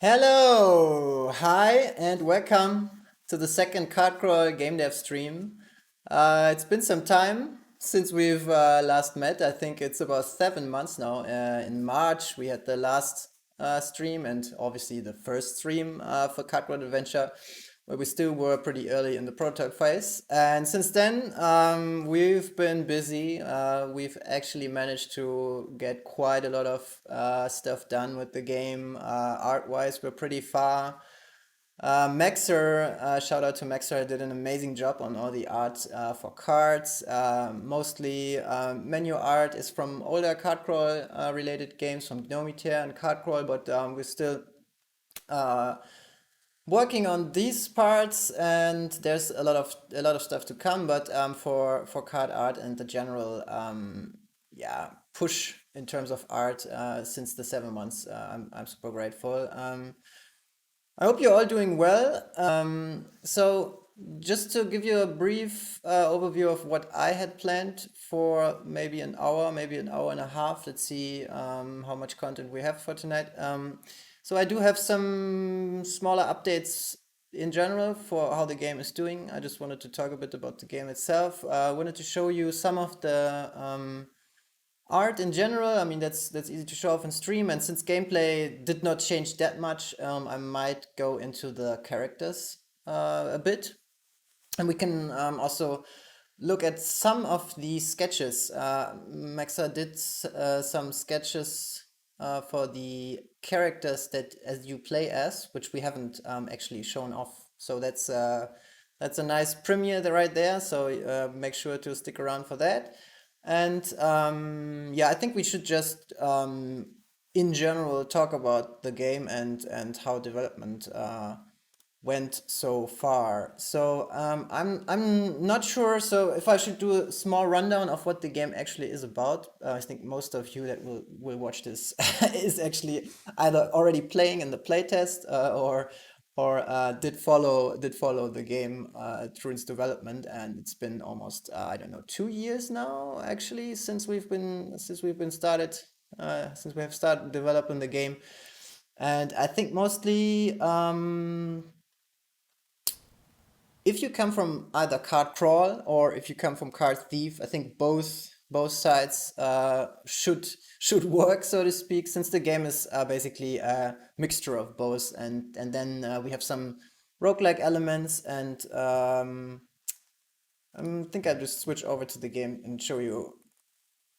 Hello, hi, and welcome to the second Card Crawl Game Dev stream. It's been some time since we've last met. I think it's about 7 months now. In March, we had the last stream, and obviously the first stream for Card Crawl Adventure, where we still were pretty early in the prototype phase. And since then, we've been busy. We've actually managed to get quite a lot of stuff done with the game. Art-wise, we're pretty far. Maxer, shout out to Maxer, did an amazing job on all the art for cards. Mostly menu art is from older card crawl related games from Gnomitaire and card crawl, but we're still uh, working on these parts, and there's a lot of stuff to come. But for card art and the general push in terms of art since the 7 months, I'm super grateful. I hope you're all doing well. So just to give you a brief overview of what I had planned for maybe an hour and a half. Let's see how much content we have for tonight. So I do have some smaller updates in general for how the game is doing. I just wanted to talk a bit about the game itself. I wanted to show you some of the art in general. I mean, that's easy to show off in stream, and since gameplay did not change that much, I might go into the characters a bit, and we can also look at some of the sketches. Maxa did some sketches for the characters that as you play as, which we haven't actually shown off. So that's a nice premiere right there. So make sure to stick around for that. And yeah, I think we should just in general talk about the game and how development went so far. So I'm not sure. So if I should do a small rundown of what the game actually is about, I think most of you that will watch this is actually either already playing in the playtest or did follow the game through its development, and it's been almost I don't know 2 years now actually since we have started developing the game. And I think mostly if you come from either card crawl or if you come from card thief, I think both sides should work, so to speak, since the game is basically a mixture of both. And then we have some roguelike elements, and I think I'll just switch over to the game and show you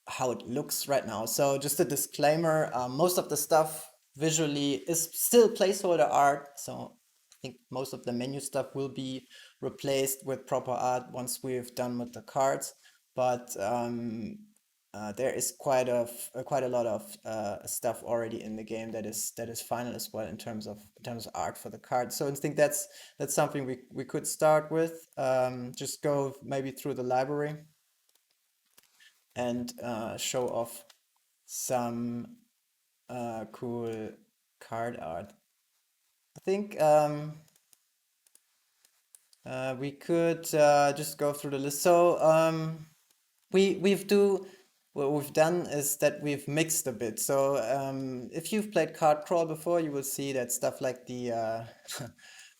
how it looks right now. So just a disclaimer, most of the stuff visually is still placeholder art. So I think most of the menu stuff will be replaced with proper art once we've done with the cards. But there is quite a lot of stuff already in the game that is final as well in terms of art for the cards. So I think that's something we could start with. Just go maybe through the library and show off some cool card art. I think we could just go through the list. So we've do what we've done is that we've mixed a bit. So if you've played card crawl before, you will see that stuff like the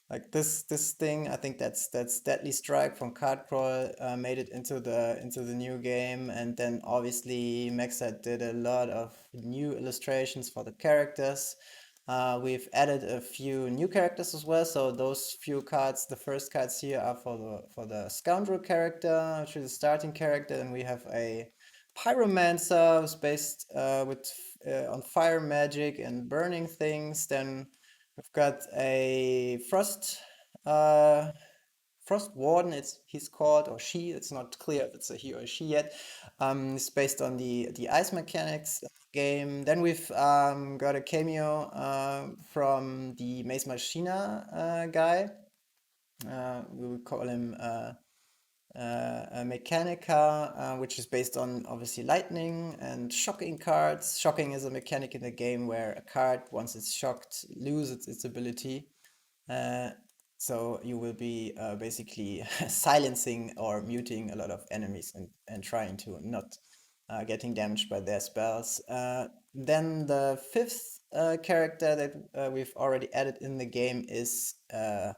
like this thing. I think that's Deadly Strike from card crawl made it into the new game. And then obviously Maxa did a lot of new illustrations for the characters. We've added a few new characters as well. So those few cards, the first cards here are for the Scoundrel character, which is a starting character, and we have a Pyromancer who's based on fire magic and burning things. Then we've got a uh, Frost Warden. He's called, or she. It's not clear if it's a he or a she yet. It's based on the ice mechanics game. Then we've got a cameo from the Maze Machina guy. We would call him Mechanica, which is based on obviously lightning and shocking cards. Shocking is a mechanic in the game where a card, once it's shocked, loses its ability. Uh, so you will be basically silencing or muting a lot of enemies and trying to not getting damaged by their spells. Then the fifth character that we've already added in the game is the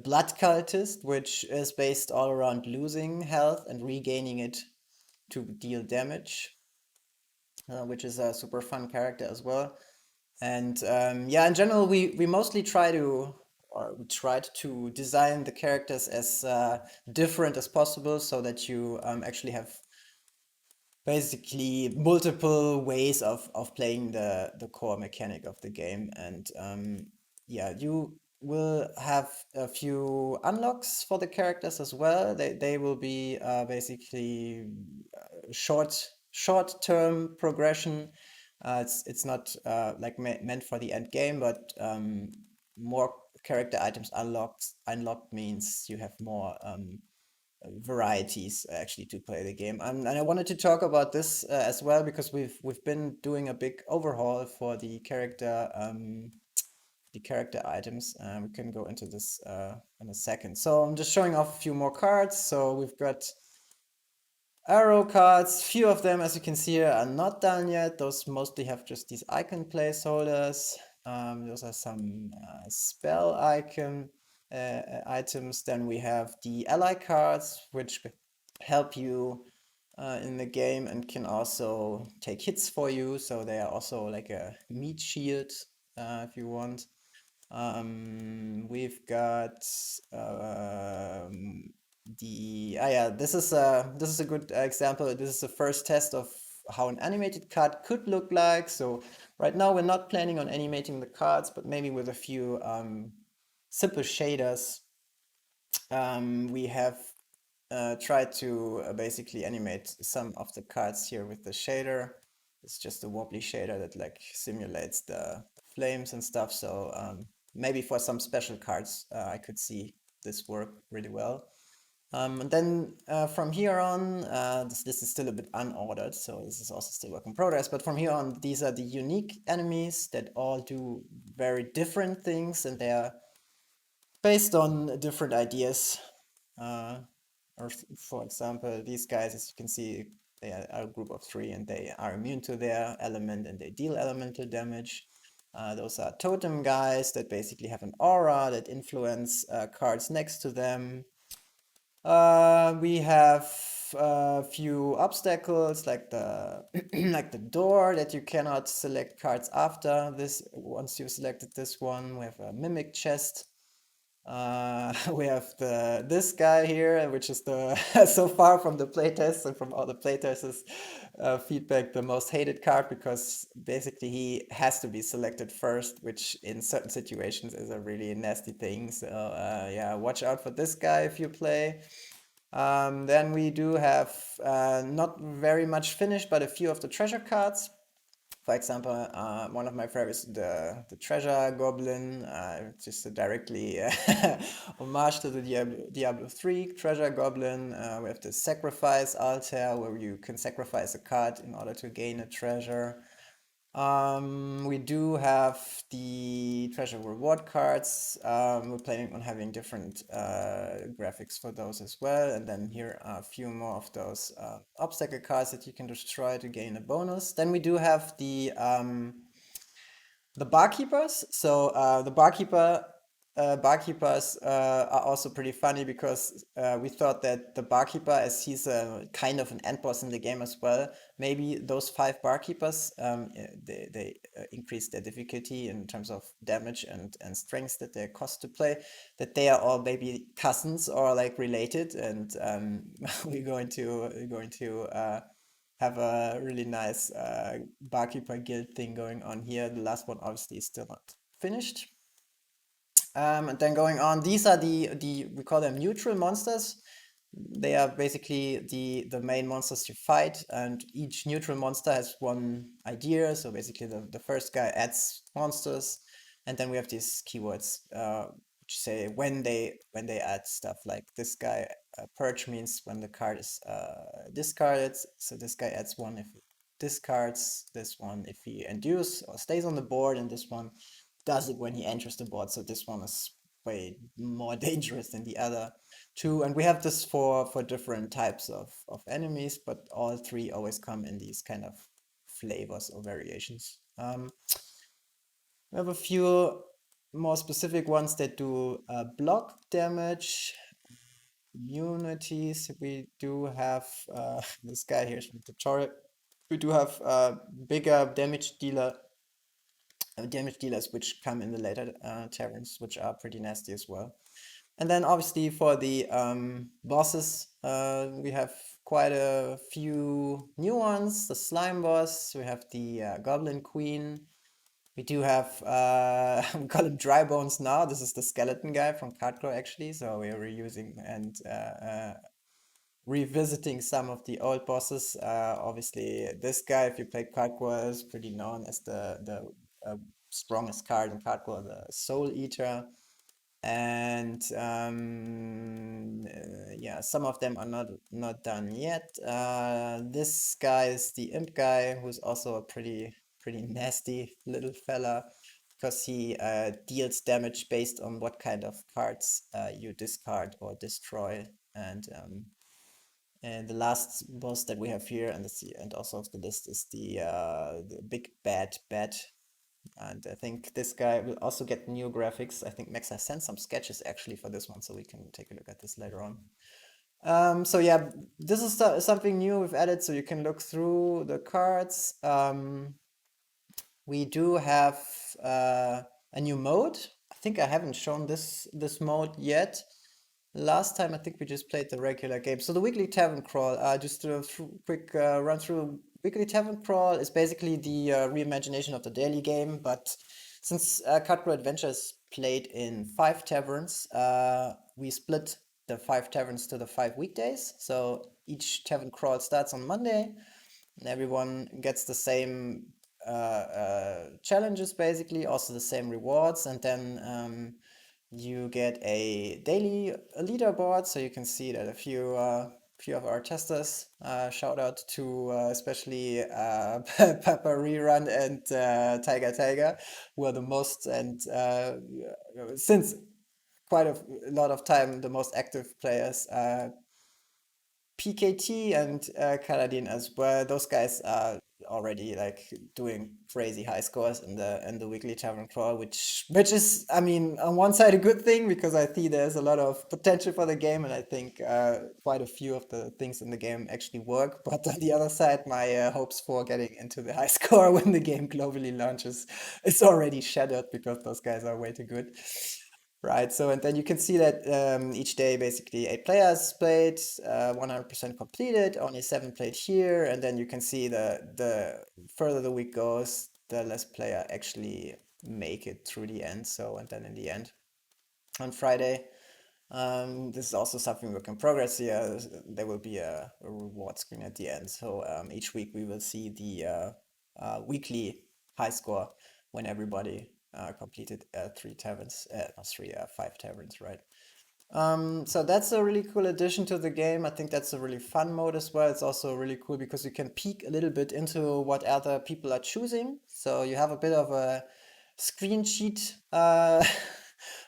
Blood Cultist, which is based all around losing health and regaining it to deal damage, which is a super fun character as well. And yeah, in general, we mostly try to, or we tried to design the characters as different as possible so that you actually have basically multiple ways of playing the core mechanic of the game. And yeah, you will have a few unlocks for the characters as well. They will be basically short term progression. It's not like meant for the end game, but more character items unlocked means you have more varieties actually to play the game. And I wanted to talk about this as well because we've been doing a big overhaul for the character items. We can go into this in a second. So I'm just showing off a few more cards. So we've got arrow cards. Few of them, as you can see here, are not done yet. Those mostly have just these icon placeholders. Those are some spell items. Then we have the ally cards, which help you in the game and can also take hits for you. So they are also like a meat shield if you want. We've got yeah, this is a good example. This is the first test of how an animated card could look like. So right now we're not planning on animating the cards, but maybe with a few simple shaders. We have tried to basically animate some of the cards here with the shader. It's just a wobbly shader that like simulates the flames and stuff. So maybe for some special cards, I could see this work really well. And then from here on, this is still a bit unordered, so this is also still work in progress. But from here on, these are the unique enemies that all do very different things, and they are based on different ideas. Or for example, these guys, as you can see, they are a group of 3 and they are immune to their element and they deal elemental damage. Those are totem guys that basically have an aura that influence cards next to them. We have a few obstacles like the like the door that you cannot select cards after this once you've selected this one. We have a mimic chest. We have this guy here, which is the so far from the playtests and from all the playtests feedback, the most hated card because basically he has to be selected first, which in certain situations is a really nasty thing. So yeah, watch out for this guy if you play. Then we do have not very much finished, but a few of the treasure cards. For example, one of my favorites, the Treasure Goblin, just a directly homage to the Diablo 3 Treasure Goblin. We have the Sacrifice Altar, where you can sacrifice a card in order to gain a treasure. We do have the treasure reward cards. We're planning on having different graphics for those as well. And then here are a few more of those obstacle cards that you can destroy to gain a bonus. Then we do have the barkeepers. So the barkeepers are also pretty funny because we thought that the barkeeper, as he's a kind of an end boss in the game as well, maybe those 5 barkeepers they increase their difficulty in terms of damage and strengths that they cost to play. That they are all maybe cousins or like related, and we're going to have a really nice barkeeper guild thing going on here. The last one obviously is still not finished. And then going on, these are the we call them neutral monsters. They are basically the main monsters you fight, and each neutral monster has one idea. So basically the first guy adds monsters, and then we have these keywords which say when they add stuff. Like this guy, purge means when the card is discarded. So this guy adds 1 if he discards, this one if he endures or stays on the board, and this one does it when he enters the board. So this one is way more dangerous than the other 2. And we have this for different types of enemies, but all 3 always come in these kind of flavors or variations. We have a few more specific ones that do block damage, immunities. We do have this guy here is from the tutorial. We do have bigger damage dealers which come in the later taverns, which are pretty nasty as well. And then obviously for the bosses, we have quite a few new ones. The slime boss, we have the Goblin Queen. We do have, we call him Dry Bones now. This is the skeleton guy from Cardcore actually. So we are reusing and revisiting some of the old bosses. Obviously, this guy, if you played Cardcore, is pretty known as the strongest card in Cardcore, the Soul Eater. And yeah, some of them are not done yet. This guy is the imp guy, who's also a pretty nasty little fella because he deals damage based on what kind of cards you discard or destroy. And the last boss that we have here, and also of the list, is the big bad bat. And I think this guy will also get new graphics. I think Max has sent some sketches actually for this one, so we can take a look at this later on. So yeah, this is something new we've added, so you can look through the cards. We do have a new mode. I think I haven't shown this mode yet. Last time I think we just played the regular game. So the weekly tavern crawl, just a quick run through. Weekly tavern crawl is basically the reimagination of the daily game, but since Cutthroat Adventure is played in 5 taverns, we split the 5 taverns to the 5 weekdays. So each tavern crawl starts on Monday, and everyone gets the same challenges, basically, also the same rewards, and then you get a daily leaderboard, so you can see that a few of our testers. Shout out to especially Papa Rerun and Tiger, who are the most and since quite a lot of time the most active players. PKT and Kaladin as well. Those guys are already like doing crazy high scores in the weekly tavern crawl, which is, I mean, on one side a good thing because I see there's a lot of potential for the game, and I think quite a few of the things in the game actually work. But on the other side, my hopes for getting into the high score when the game globally launches is already shattered because those guys are way too good. Right, so and then you can see that each day basically 8 players played, 100% completed, only 7 played here, and then you can see the further the week goes, the less player actually make it through the end. So and then in the end, on Friday, this is also something work in progress here. There will be a reward screen at the end. So each week we will see the weekly high score when everybody completed 3 taverns, not three, 5 taverns, right? So that's a really cool addition to the game. I think that's a really fun mode as well. It's also really cool because you can peek a little bit into what other people are choosing. So you have a bit of a screen sheet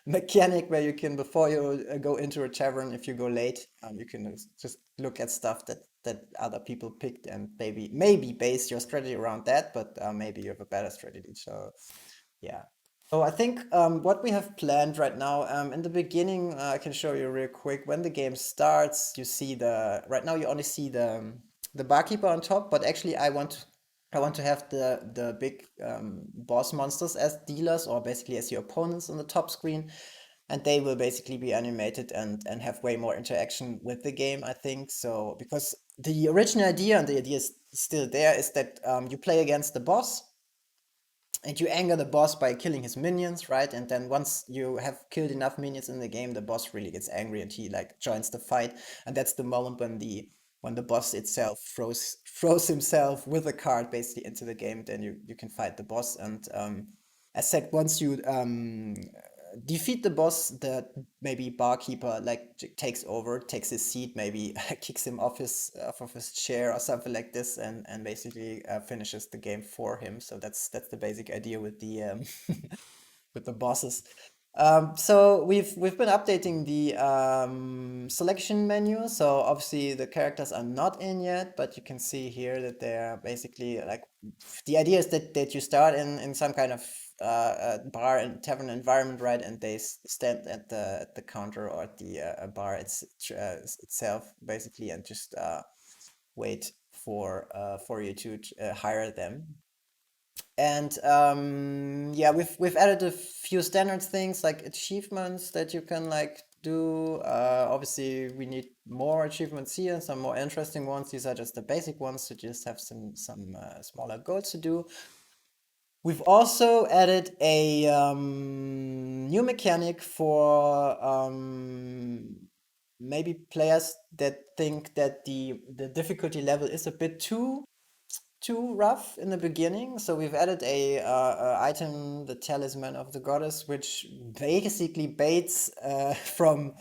mechanic where you can, before you go into a tavern, if you go late, you can just look at stuff that other people picked and maybe base your strategy around that, but maybe you have a better strategy. So yeah. So I think what we have planned right now, in the beginning, I can show you real quick. When the game starts, you see right now you only see the barkeeper on top, but actually I want to have the big boss monsters as dealers, or basically as your opponents on the top screen, and they will basically be animated and have way more interaction with the game, I think. So because the original idea, and the idea is still there, is that you play against the boss and you anger the boss by killing his minions, right? And then once you have killed enough minions in the game, the boss really gets angry and he like joins the fight. And that's the moment when the boss itself throws himself with a card basically into the game. Then you can fight the boss. And as said, once you defeat the boss, the maybe barkeeper like takes over, takes his seat, maybe kicks him off of his chair or something like this, and basically finishes the game for him. So that's the basic idea with the with the bosses. So we've been updating the selection menu. So obviously the characters are not in yet, but you can see here that they're basically like, the idea is that you start in some kind of bar and tavern environment, right? And they stand at the counter or at the bar itself, basically, and just wait for you to hire them. And yeah, we've added a few standard things like achievements that you can like do. Obviously, we need more achievements here, some more interesting ones. These are just the basic ones to just have some smaller goals to do. We've also added a new mechanic for maybe players that think that the difficulty level is a bit too rough in the beginning. So we've added a item, the Talisman of the Goddess, which basically baits from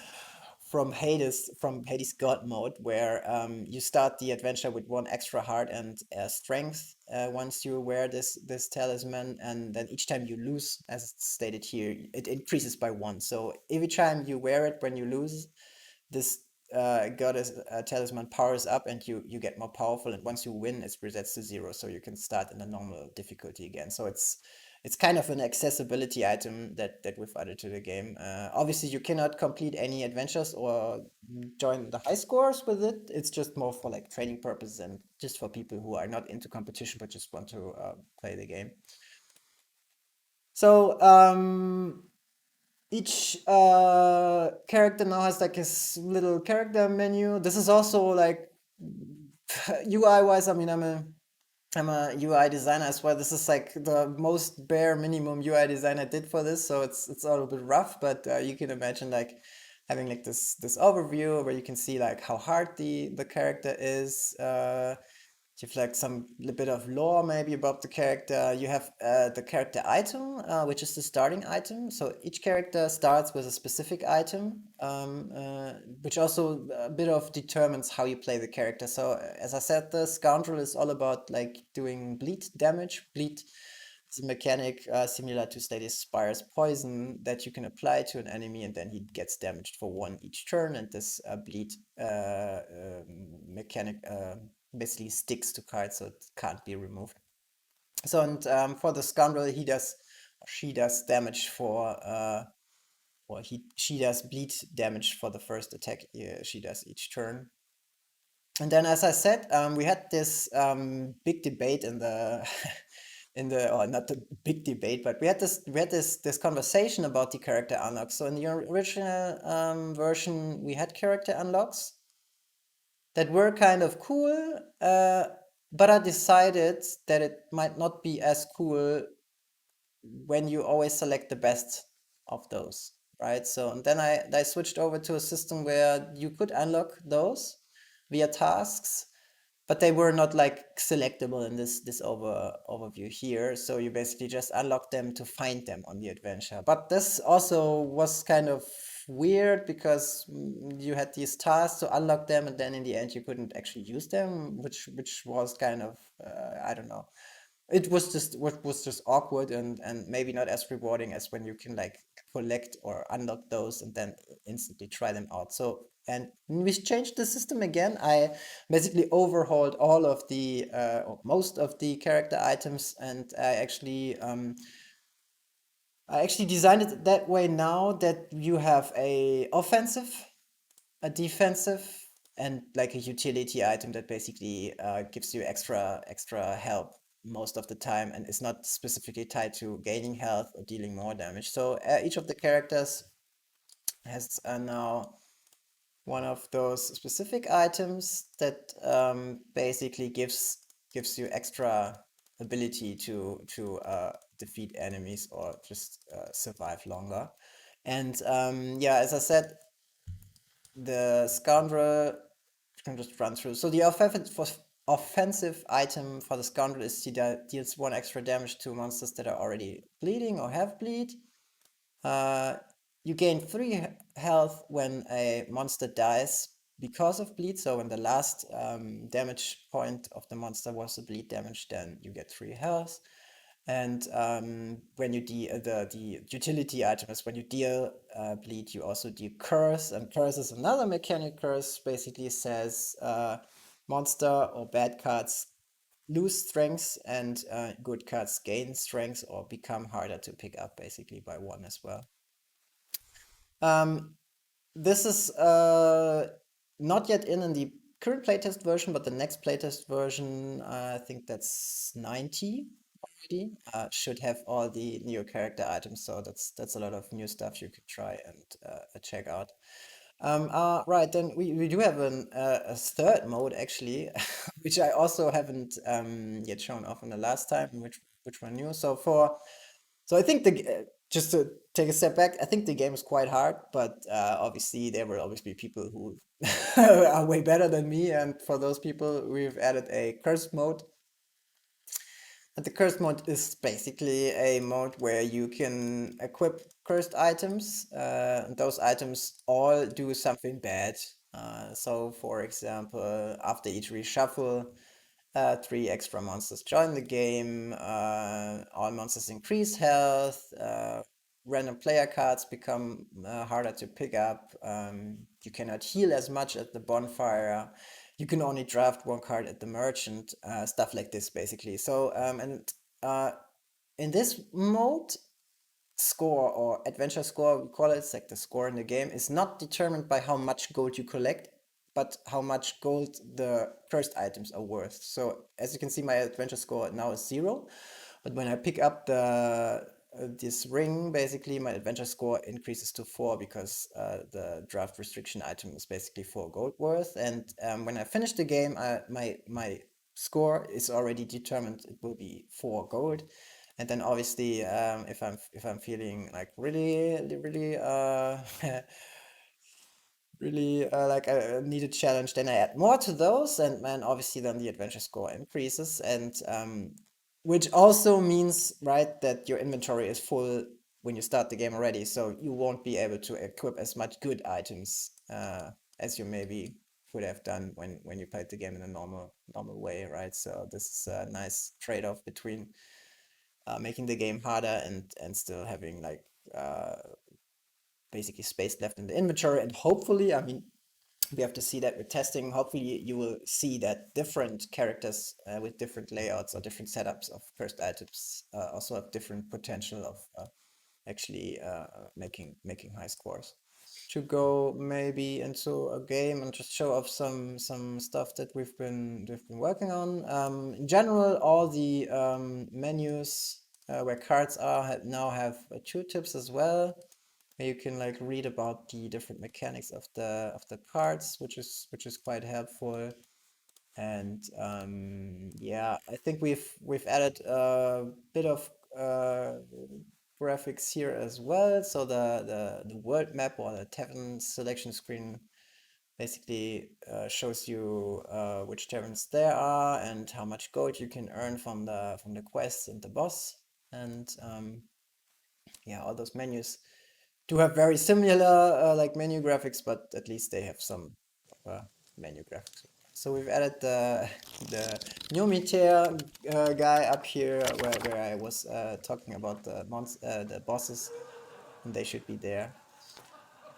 Hades God mode, where you start the adventure with one extra heart and strength once you wear this talisman, and then each time you lose, as it's stated here, it increases by one. So every time you wear it, when you lose, this goddess talisman powers up and you get more powerful, and once you win it resets to zero, so you can start in a normal difficulty again. So it's kind of an accessibility item that we've added to the game. Obviously you cannot complete any adventures or join the high scores with it. It's just more for like training purposes and just for people who are not into competition but just want to play the game. So each character now has like his little character menu. This is also like UI wise. I mean, I'm a UI designer as well. This is like the most bare minimum UI design I did for this, so it's a little bit rough. But you can imagine like having like this overview where you can see like how hard the character is. You have like some little bit of lore maybe about the character. You have the character item, which is the starting item. So each character starts with a specific item, which also a bit of determines how you play the character. So as I said, the scoundrel is all about like doing bleed damage. Bleed is a mechanic similar to Slay Spire's poison that you can apply to an enemy, and then he gets damaged for one each turn. And this bleed mechanic basically sticks to cards, so it can't be removed. So, and for the scoundrel, he does or she does damage for or she does bleed damage for the first attack she does each turn. And then, as I said, we had this big debate in the in the or not the big debate, but we had this conversation about the character unlocks. So in the original version, we had character unlocks that were kind of cool, but I decided that it might not be as cool when you always select the best of those, right? So and then I switched over to a system where you could unlock those via tasks, but they were not like selectable in this overview here. So you basically just unlock them to find them on the adventure. But this also was kind of weird because you had these tasks to unlock them, and then in the end you couldn't actually use them, which was kind of I don't know. It was just what was just awkward and maybe not as rewarding as when you can like collect or unlock those and then instantly try them out. So and we changed the system again. I basically overhauled all of the or most of the character items, and I actually designed it that way now that you have a offensive, a defensive, and like a utility item that basically gives you extra help most of the time and is not specifically tied to gaining health or dealing more damage. So each of the characters has now one of those specific items that basically gives you extra ability to defeat enemies or just survive longer. And yeah, as I said, the scoundrel can just run through. So the offensive item for the scoundrel is he deals one extra damage to monsters that are already bleeding or have bleed. Uh, you gain 3 health when a monster dies because of bleed. So when the last damage point of the monster was the bleed damage, then you get 3 health. And when you the utility item is when you deal bleed, you also deal curse, and curse is another mechanic. Curse basically says monster or bad cards lose strength, and good cards gain strength or become harder to pick up basically by one as well. Um, this is not yet in the current playtest version, but the next playtest version, I think that's 90 already, should have all the new character items. So that's a lot of new stuff you could try and check out. Right, then we do have a third mode actually, which I also haven't yet shown off in the last time, which one new. So I think just to take a step back, I think the game is quite hard, but obviously there will always be people who are way better than me, and for those people, we've added a cursed mode. And the cursed mode is basically a mode where you can equip cursed items. And those items all do something bad. So, for example, after each reshuffle, three extra monsters join the game. All monsters increase health. Random player cards become harder to pick up. You cannot heal as much at the bonfire. You can only draft one card at the merchant. Stuff like this, basically. So, and in this mode, score or adventure score, we call it, it's like the score in the game, is not determined by how much gold you collect, but how much gold the cursed items are worth. So as you can see, my adventure score now is 0, but when I pick up this ring, basically my adventure score increases to 4 because the draft restriction item is basically 4 gold worth. And when I finish the game, my score is already determined. It will be 4 gold. And then obviously, if I'm feeling like really really like I need a challenge, then I add more to those, and obviously then the adventure score increases, and which also means, right, that your inventory is full when you start the game already, so you won't be able to equip as much good items as you maybe would have done when you played the game in a normal way, right? So this is a nice trade-off between making the game harder and still having like basically space left in the inventory. And hopefully, I mean, we have to see that with testing. Hopefully, you will see that different characters with different layouts or different setups of cursed items also have different potential of actually making high scores. To go maybe into a game and just show off some stuff that we've been working on. In general, all the menus where cards are now have tooltips as well, where you can like read about the different mechanics of the cards, which is quite helpful. And yeah, I think we've added a bit of graphics here as well. So the world map or the tavern selection screen basically shows you which taverns there are and how much gold you can earn from the quests and the boss. And yeah, all those menus do have very similar like menu graphics, but at least they have some menu graphics. So we've added the new meteor guy up here where I was talking about the bosses, and they should be there.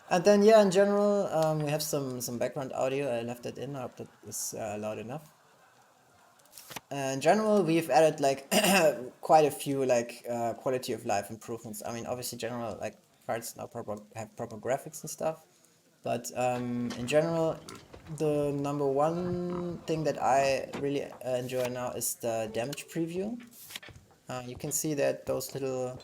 And then yeah, in general, we have some background audio. I left that in. I hope that is loud enough. In general, we've added like quite a few like quality of life improvements. I mean, obviously, general like cards now have proper graphics and stuff. But in general, the number one thing that I really enjoy now is the damage preview. You can see that those little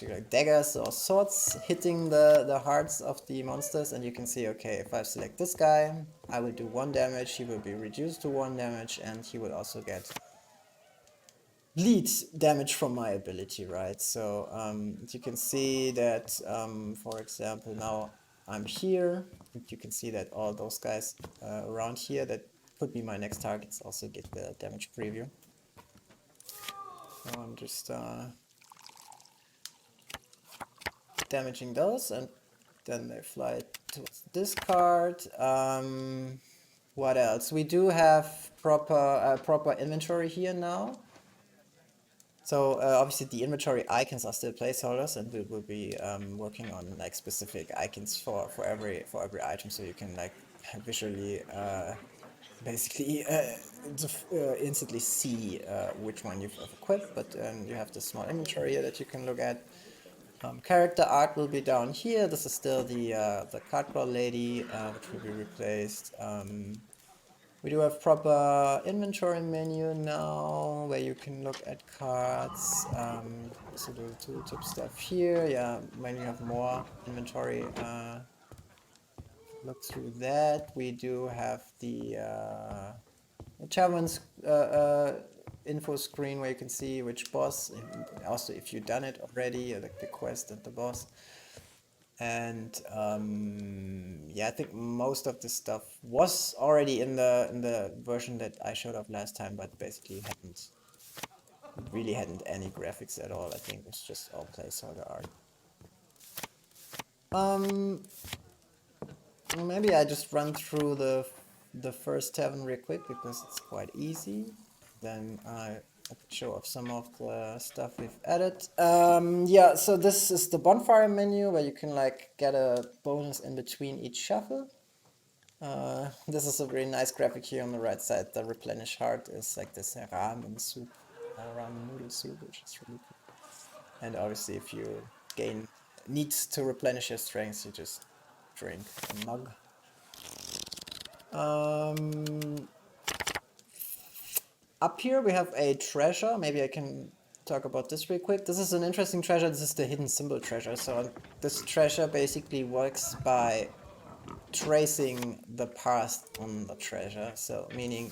like daggers or swords hitting the hearts of the monsters, and you can see, okay, if I select this guy, I will do 1 damage, he will be reduced to 1 damage, and he will also get bleed damage from my ability, right? So you can see that, for example, now I'm here, and you can see that all those guys around here that could be my next targets also get the damage preview. So I'm just damaging those, and then they fly towards this card. What else? We do have proper inventory here now. So obviously the inventory icons are still placeholders, and we will be working on like specific icons for every item, so you can like visually basically instantly see which one you've equipped, but you have this small inventory here that you can look at. Character art will be down here. This is still the card crawl lady, which will be replaced. We do have proper inventory menu now, where you can look at cards. So the tooltip stuff here. Yeah, when you have more inventory, look through that. We do have the Tavern's info screen where you can see which boss, also if you've done it already, like the quest and the boss. And yeah, I think most of the stuff was already in the version that I showed off last time, but basically really hadn't any graphics at all. I think it's just all placeholder art. Maybe I just run through the first tavern real quick because it's quite easy. Then I could show off some of the stuff we've added. Yeah, so this is the bonfire menu where you can like get a bonus in between each shuffle. This is a very nice graphic here on the right side. The replenish heart is like this ramen soup, ramen noodle soup, which is really cool. And obviously, if you need to replenish your strength, you just drink a mug. Up here we have a treasure. Maybe I can talk about this real quick. This is an interesting treasure. This is the hidden symbol treasure. So this treasure basically works by tracing the path on the treasure. So meaning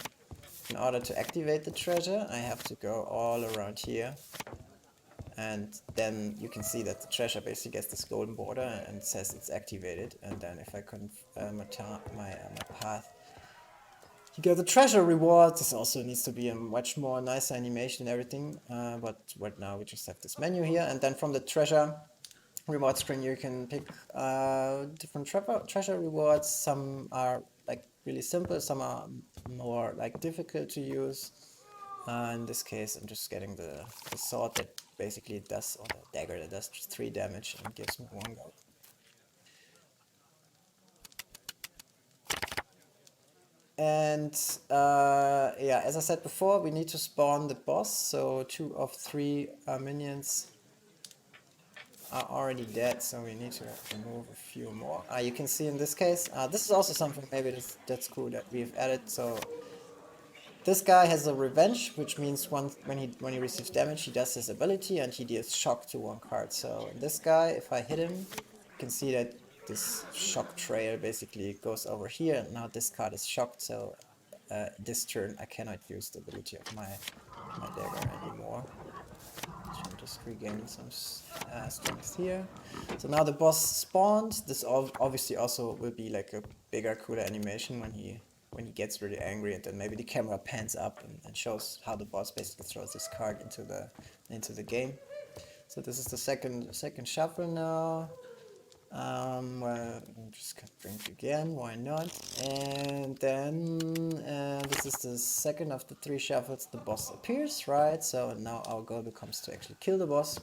in order to activate the treasure, I have to go all around here. And then you can see that the treasure basically gets this golden border and says it's activated. And then if I confirm my path, you get the treasure reward. This also needs to be a much more nice animation and everything. But right now we just have this menu here. And then from the treasure reward screen, you can pick different treasure rewards. Some are like really simple, some are more like difficult to use. In this case, I'm just getting the sword that basically does, or the dagger that does 3 damage and gives me 1 gold. And yeah, as I said before, we need to spawn the boss. So 2 of 3 minions are already dead, so we need to remove a few more. You can see in this case, this is also something maybe that's cool that we've added. So this guy has a revenge, which means when he receives damage, he does his ability and he deals shock to 1 card. So in this guy, if I hit him, you can see that this shock trail basically goes over here. And now this card is shocked, so this turn I cannot use the ability of my dagger anymore. So I'm just regaining some strength here. So now the boss spawned. This obviously also will be like a bigger, cooler animation when he gets really angry, and then maybe the camera pans up and shows how the boss basically throws this card into the game. So this is the second shuffle now. Well, I'm just gonna drink again, why not? And then this is the second of the 3 shuffles. The boss appears, right? So now our goal becomes to actually kill the boss.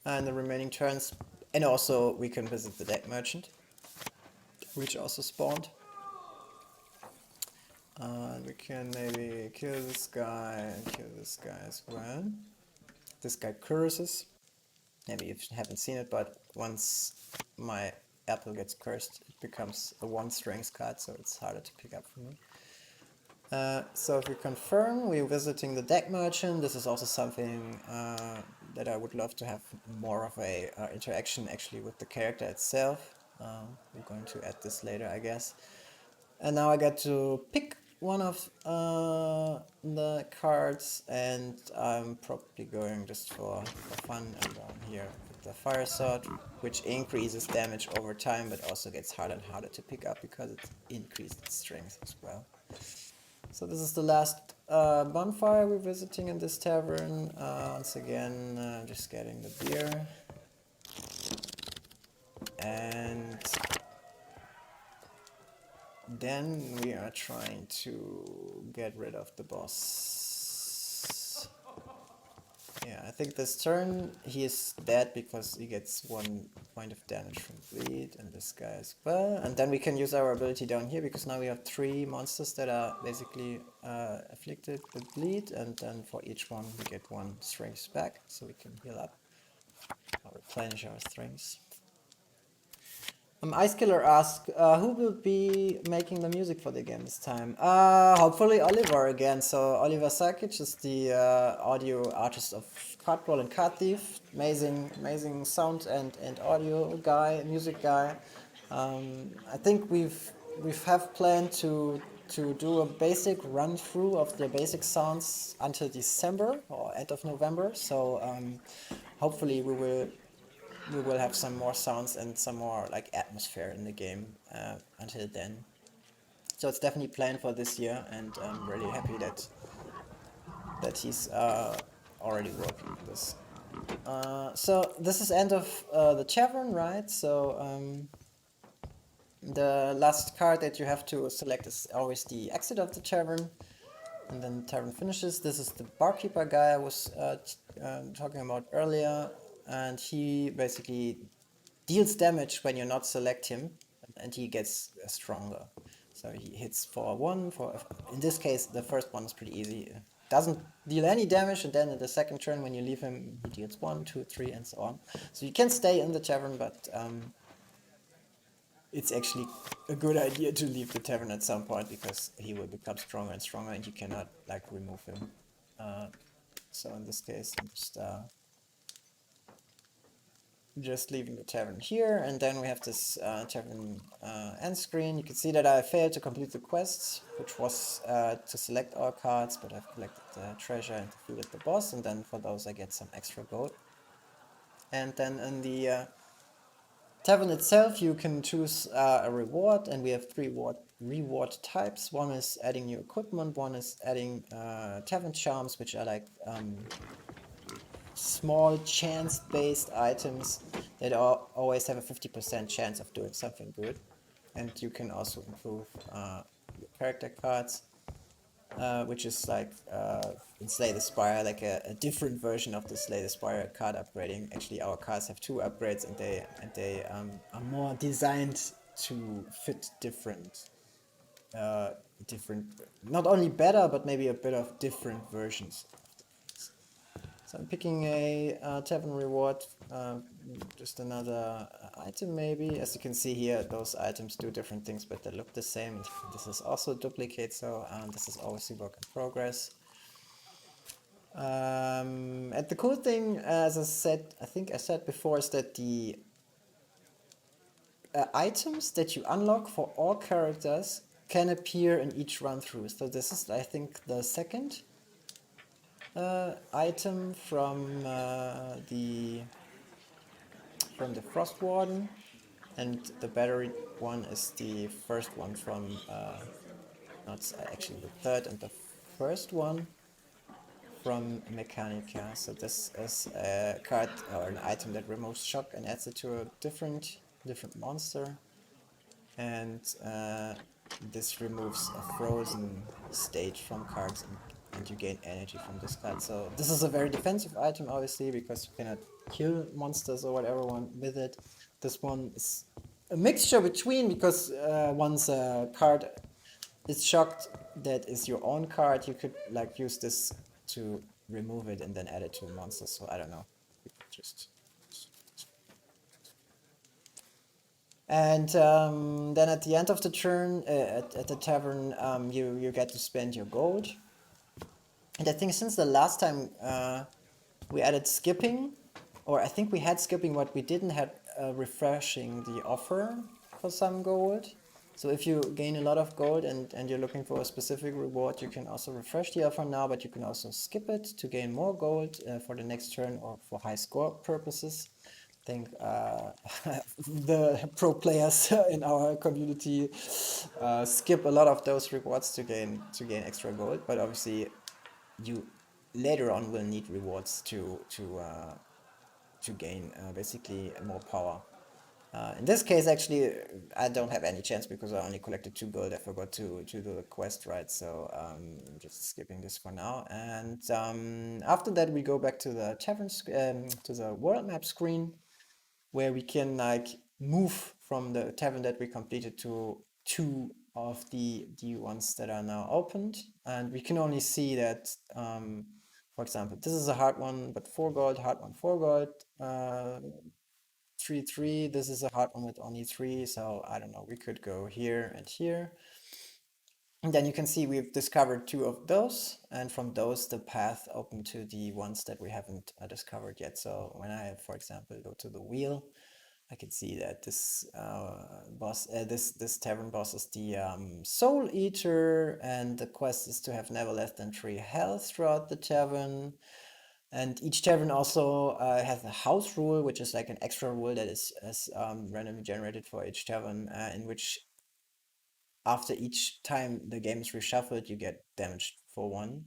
And the remaining turns, and also we can visit the deck merchant, which also spawned. We can maybe kill this guy and kill this guy as well. This guy curses. Maybe you haven't seen it, but once my apple gets cursed, it becomes a 1 strength card, so it's harder to pick up for me. So if we confirm, we're visiting the deck merchant. This is also something that I would love to have more of a interaction actually with the character itself. We're going to add this later, I guess. And now I get to pick one of the cards, and I'm probably going just for fun and down here with the fire sword, which increases damage over time, but also gets harder and harder to pick up because it increased its strength as well. So this is the last bonfire we're visiting in this tavern. Once again, just getting the beer. And then we are trying to get rid of the boss. Yeah, I think this turn he is dead because he gets 1 point of damage from bleed, and this guy as well. And then we can use our ability down here because now we have 3 monsters that are basically afflicted with bleed, and then for each one we get 1 strength back, so we can heal up or replenish our strengths. Ice Killer asks, who will be making the music for the game this time? Hopefully Oliver again. So Oliver Sakic is the audio artist of Cardroll and Card Thief. Amazing sound and audio guy, music guy. I think we've have planned to do a basic run through of the basic sounds until December or end of November. So hopefully we will have some more sounds and some more like atmosphere in the game until then. So it's definitely planned for this year, and I'm really happy that he's already working on this. So this is end of the tavern, right? So the last card that you have to select is always the exit of the tavern, and then the tavern finishes. This is the barkeeper guy I was talking about earlier, and he basically deals damage when you not select him, and he gets stronger. So he hits for 1, in this case the first one is pretty easy. Doesn't deal any damage, and then in the second turn when you leave him he deals 1, 2, 3 and so on. So you can stay in the tavern, but it's actually a good idea to leave the tavern at some point because he will become stronger and stronger and you cannot like remove him. So in this case I'm just leaving the tavern here, and then we have this tavern end screen. You can see that I failed to complete the quest, which was to select all cards, but I've collected the treasure and defeated the boss, and then for those I get some extra gold. And then in the tavern itself you can choose a reward, and we have 3 reward types. One is adding new equipment, one is adding tavern charms, which are like small chance-based items that always have a 50% chance of doing something good. And you can also improve your character cards, which is like in Slay the Spire, like a different version of the Slay the Spire card upgrading. Actually, our cards have 2 upgrades, and they are more designed to fit different, not only better, but maybe a bit of different versions. So I'm picking a Tavern Reward, just another item maybe. As you can see here, those items do different things, but they look the same. This is also a duplicate, so this is always a work in progress. And the cool thing, as I said, I think I said before, is that the items that you unlock for all characters can appear in each run through. So this is, I think, the second item from the Frost Warden, and the battery one is the first one from not actually the third and the first one from Mechanica. So this is a card or an item that removes shock and adds it to a different monster, and this removes a frozen state from cards, and you gain energy from this card. So this is a very defensive item, obviously, because you cannot kill monsters or whatever with it. This one is a mixture between, because once a card is shocked that is your own card, you could like use this to remove it and then add it to a monster. So I don't know, just. And then at the end of the turn, at the tavern, you get to spend your gold. And I think since the last time we added skipping, or I think we had skipping, but we didn't have refreshing the offer for some gold. So if you gain a lot of gold and you're looking for a specific reward, you can also refresh the offer now, but you can also skip it to gain more gold for the next turn or for high score purposes. I think the pro players in our community skip a lot of those rewards to gain extra gold, but obviously you later on will need rewards to gain basically more power. In this case, actually, I don't have any chance because I only collected 2 gold. I forgot to do the quest, right? So I'm just skipping this for now. And after that, we go back to the to the world map screen, where we can like move from the tavern that we completed to two of the ones that are now opened, and we can only see that. For example, this is a hard one, but 4 gold, hard one, 4 gold. 3 3, this is a hard one with only 3, so I don't know, we could go here and here, and then you can see we've discovered 2 of those, and from those the path open to the ones that we haven't discovered yet. So when I, for example, go to the wheel, I can see that this this tavern boss is the Soul Eater, and the quest is to have never less than 3 health throughout the tavern. And each tavern also has a house rule, which is like an extra rule that is randomly generated for each tavern, in which after each time the game is reshuffled, you get damaged for 1.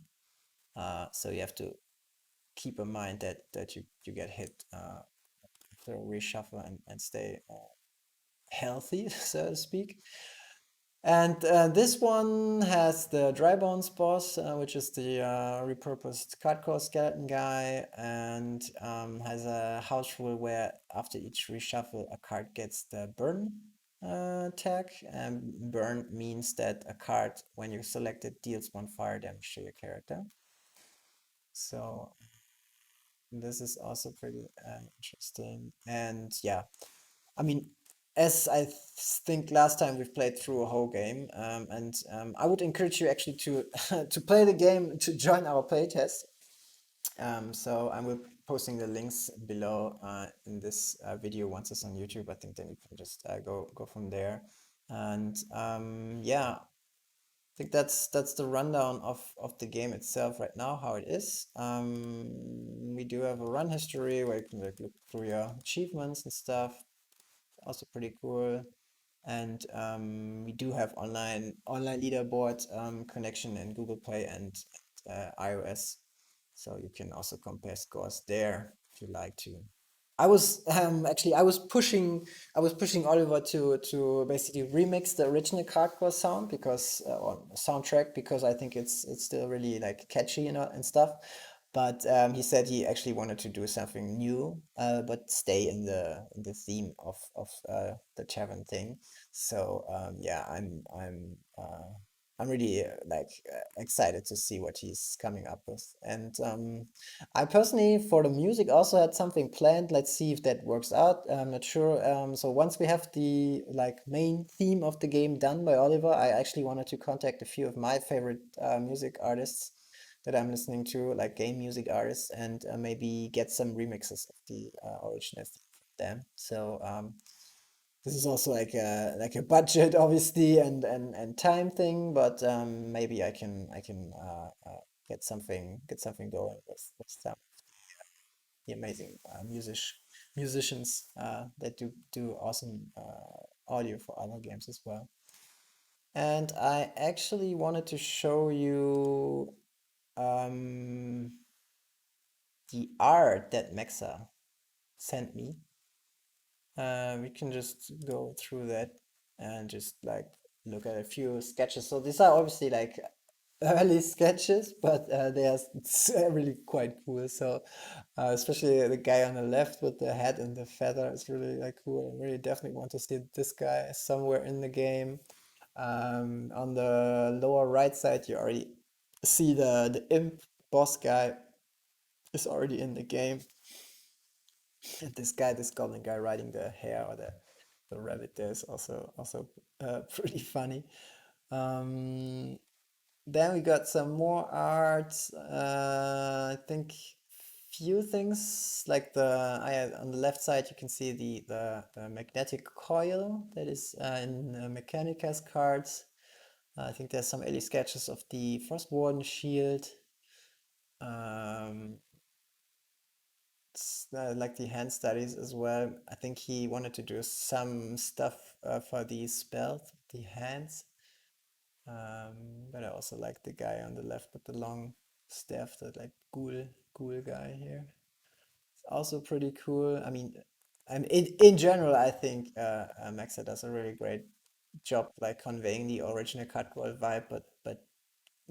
So you have to keep in mind that you get hit after a reshuffle and stay healthy, so to speak. And this one has the Dry Bones boss, which is the repurposed Hardcore Skeleton guy, and has a house rule where after each reshuffle, a card gets the burn tag. And burn means that a card, when you select it, deals 1 fire damage to your character. So this is also pretty interesting. And yeah, I mean, as I think last time we've played through a whole game, and I would encourage you actually to to play the game, to join our playtest. So I will be posting the links below in this video once it's on YouTube. I think then you can just go from there. And yeah, I think that's the rundown of the game itself right now, how it is. We do have a run history where you can like, look through your achievements and stuff. Also pretty cool. And we do have online leaderboard connection in Google Play and iOS, so you can also compare scores there if you like to. I was actually I was pushing Oliver to basically remix the original Hardcore sound because or soundtrack, because I think it's still really like catchy, and stuff. But he said he actually wanted to do something new, but stay in the theme of the tavern thing. So yeah, I'm really excited to see what he's coming up with. And I personally, for the music, also had something planned. Let's see if that works out. I'm not sure. So once we have the like main theme of the game done by Oliver, I actually wanted to contact a few of my favorite music artists that I'm listening to, like game music artists, and maybe get some remixes of the original theme from them. So this is also like a budget, obviously, and time thing, but maybe I can get something going with some the amazing musicians that do awesome audio for other games as well. And I actually wanted to show you um, the art that Mexa sent me. We can just go through that and just like look at a few sketches. So these are obviously like early sketches, but they are really quite cool. So especially the guy on the left with the hat and the feather is really like cool. I really definitely want to see this guy somewhere in the game. On the lower right side, you already see the imp boss guy is already in the game. And this guy, this goblin guy riding the hare or the rabbit there is also pretty funny. Um, then we got some more art. I think few things like on the left side you can see the magnetic coil that is in Mechanicas cards. I think there's some early sketches of the Frost Warden shield. Um, like the hand studies as well. I think he wanted to do some stuff for these spells, the hands. But I also like the guy on the left with the long staff, the like ghoul guy here. It's also pretty cool. I mean, And in general, I think Maxa does a really great job like conveying the original Cutworld vibe, but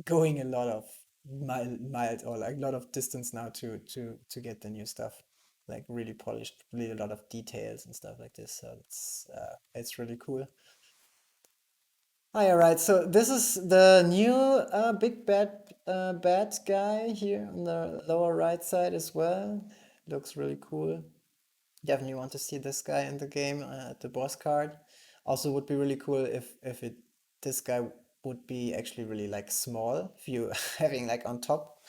going a lot of miles or like a lot of distance now to get the new stuff like really polished, really a lot of details and stuff like this. So it's really cool. Hi, all right. So this is the new big bad guy here on the lower right side as well. Looks really cool. Definitely want to see this guy in the game at the boss card. Also, would be really cool if it this guy would be actually really like small. If you having like on top,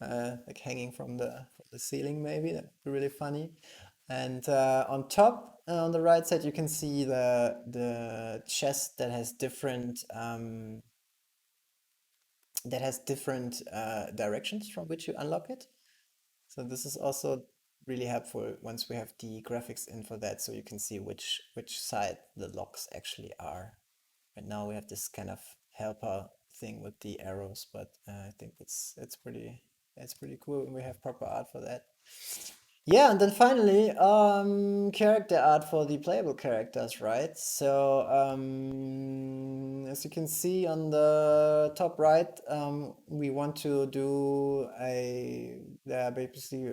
like hanging from the ceiling, maybe that'd be really funny. And on top, on the right side, you can see the chest that has different directions from which you unlock it. So this is also really helpful once we have the graphics in for that, so you can see which side the locks actually are. Right now we have this kind of helper thing with the arrows, but I think it's pretty cool when we have proper art for that. Yeah, and then finally, character art for the playable characters, right? So, as you can see on the top right, we want to do basically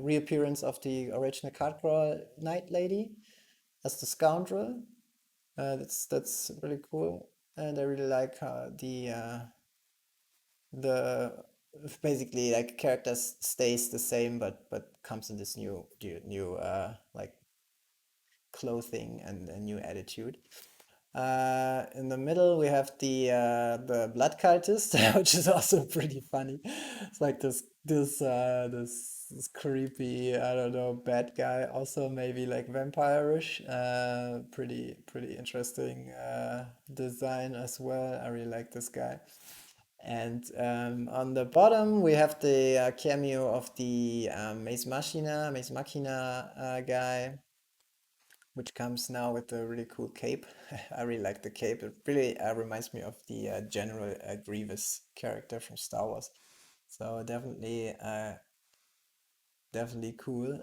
reappearance of the original Cardcrawl Knight Lady as the scoundrel. That's really cool, and I really like the basically like characters stays the same but comes in this new like clothing and a new attitude. In the middle we have the blood cultist, which is also pretty funny. It's like this creepy, I don't know, bad guy, also maybe like vampire-ish. Pretty interesting design as well. I really like this guy. And on the bottom, we have the cameo of the Mace Machina guy, which comes now with a really cool cape. I really like the cape. It really reminds me of the General Grievous character from Star Wars. So definitely cool.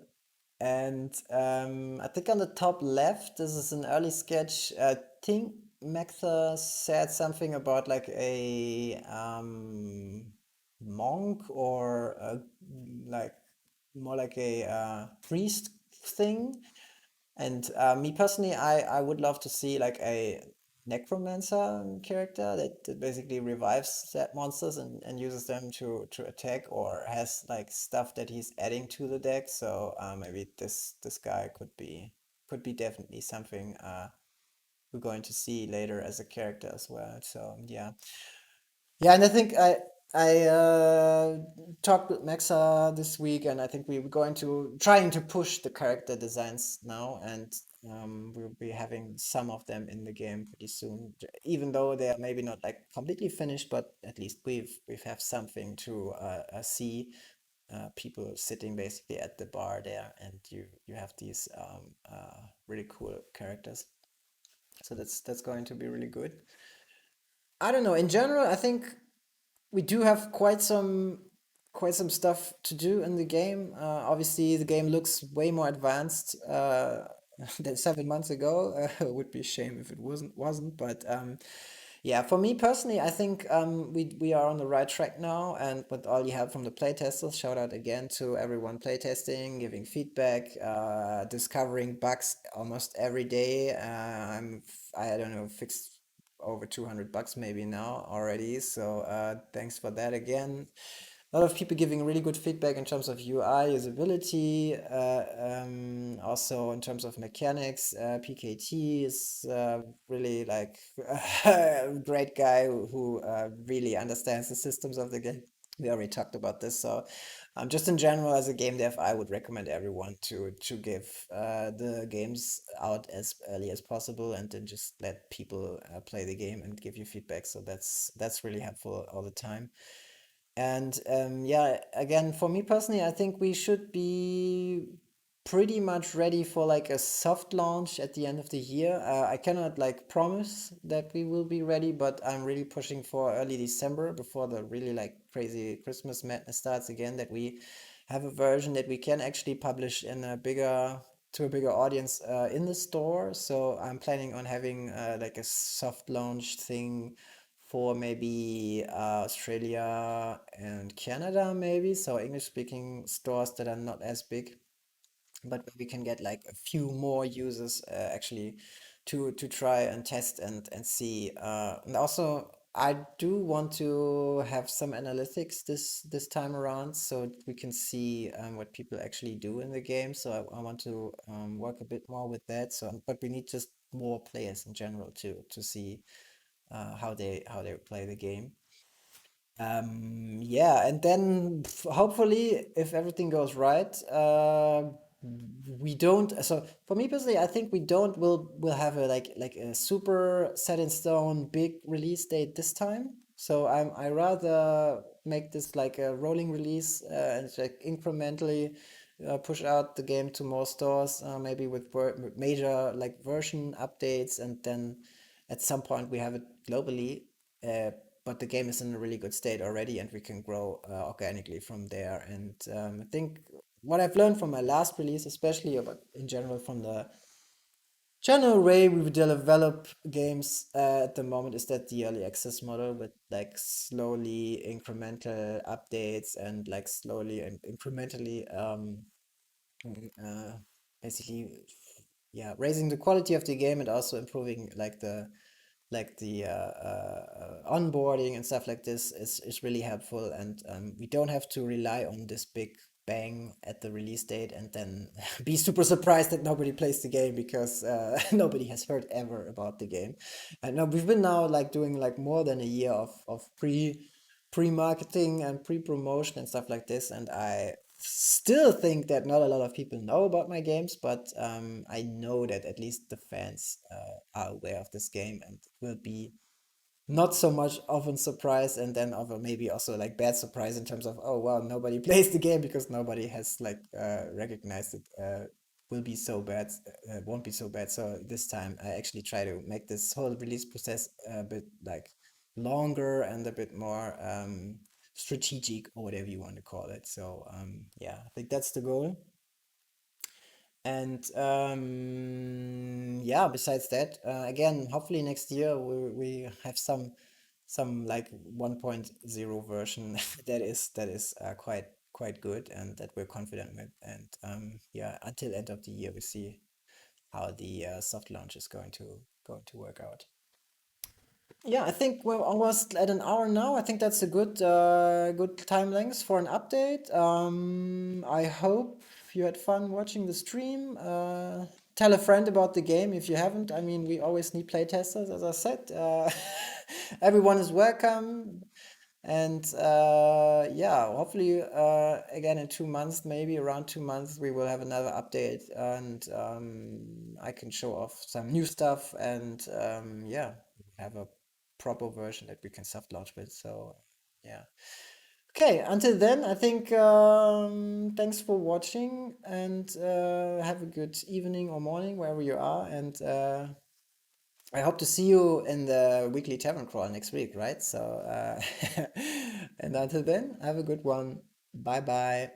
And I think on the top left, this is an early sketch. I think Mektha said something about like a monk or like more like a priest thing. And me personally, I would love to see like a necromancer character that basically revives sad monsters and uses them to attack or has like stuff that he's adding to the deck. So maybe this guy could be definitely something we're going to see later as a character as well. So yeah. Yeah, and I think I talked with Maxa this week, and I think we were going to trying to push the character designs now, and we'll be having some of them in the game pretty soon. Even though they are maybe not like completely finished, but at least we've have something to see. People sitting basically at the bar there, and you have these really cool characters. So that's going to be really good. I don't know. In general, I think we do have quite some stuff to do in the game. Obviously, the game looks way more advanced than 7 months ago. It would be a shame if it wasn't. But yeah, for me personally, I think we are on the right track now, and with all the help from the playtesters, shout out again to everyone playtesting, giving feedback, discovering bugs almost every day. I don't know, fixed over 200 bucks maybe now already. So thanks for that again. A lot of people giving really good feedback in terms of UI usability, also in terms of mechanics. PKT is really like a great guy who really understands the systems of the game. We already talked about this, so just in general, as a game dev, I would recommend everyone to give the games out as early as possible, and then just let people play the game and give you feedback. So that's really helpful all the time. And yeah, again, for me personally, I think we should be pretty much ready for like a soft launch at the end of the year. I cannot like promise that we will be ready, but I'm really pushing for early December before the really like crazy Christmas madness starts again, that we have a version that we can actually publish in a bigger to a bigger audience in the store. So I'm planning on having like a soft launch thing for maybe Australia and Canada, maybe. So English speaking stores that are not as big, but we can get like a few more users actually to try and test and see. And also, I do want to have some analytics this time around, so we can see what people actually do in the game. So I want to work a bit more with that. So, but we need just more players in general to see how they play the game. Yeah, and then hopefully, if everything goes right, we don't. So for me personally, I think we don't. We'll have a like a super set in stone big release date this time. So I rather make this like a rolling release and like incrementally push out the game to more stores, maybe with major like version updates, and then at some point we have it globally. Uh, but the game is in a really good state already, and we can grow organically from there. And I think what I've learned from my last release, especially but in general from the general way we develop games at the moment, is that the early access model with like slowly incremental updates and like slowly and incrementally uh, basically yeah, raising the quality of the game and also improving like the onboarding and stuff like this is really helpful, and we don't have to rely on this big bang at the release date and then be super surprised that nobody plays the game because nobody has heard ever about the game. And now we've been now like doing like more than a year of pre-marketing and pre-promotion and stuff like this, and I still think that not a lot of people know about my games, but I know that at least the fans are aware of this game, and it will be not so much of a surprise, and then of a maybe also like bad surprise in terms of, oh wow, nobody plays the game because nobody has like recognized it will be so bad, won't be so bad. So this time I actually try to make this whole release process a bit like longer and a bit more strategic, or whatever you want to call it. So yeah, I think that's the goal. And yeah, besides that, again, hopefully next year we have some like 1.0 version that is quite good and that we're confident with. And yeah, until end of the year, we see how the soft launch is going to work out. Yeah, I think we're almost at an hour now. I think that's a good time length for an update. I hope you had fun watching the stream. Tell a friend about the game if you haven't. I mean, we always need playtesters, as I said. Everyone is welcome. And yeah, hopefully again in 2 months, maybe around 2 months, we will have another update, and I can show off some new stuff, and yeah, have a proper version that we can soft launch with. So yeah. Okay, until then, I think thanks for watching, and have a good evening or morning wherever you are, and I hope to see you in the weekly tavern crawl next week, right? So, and until then, have a good one. Bye bye.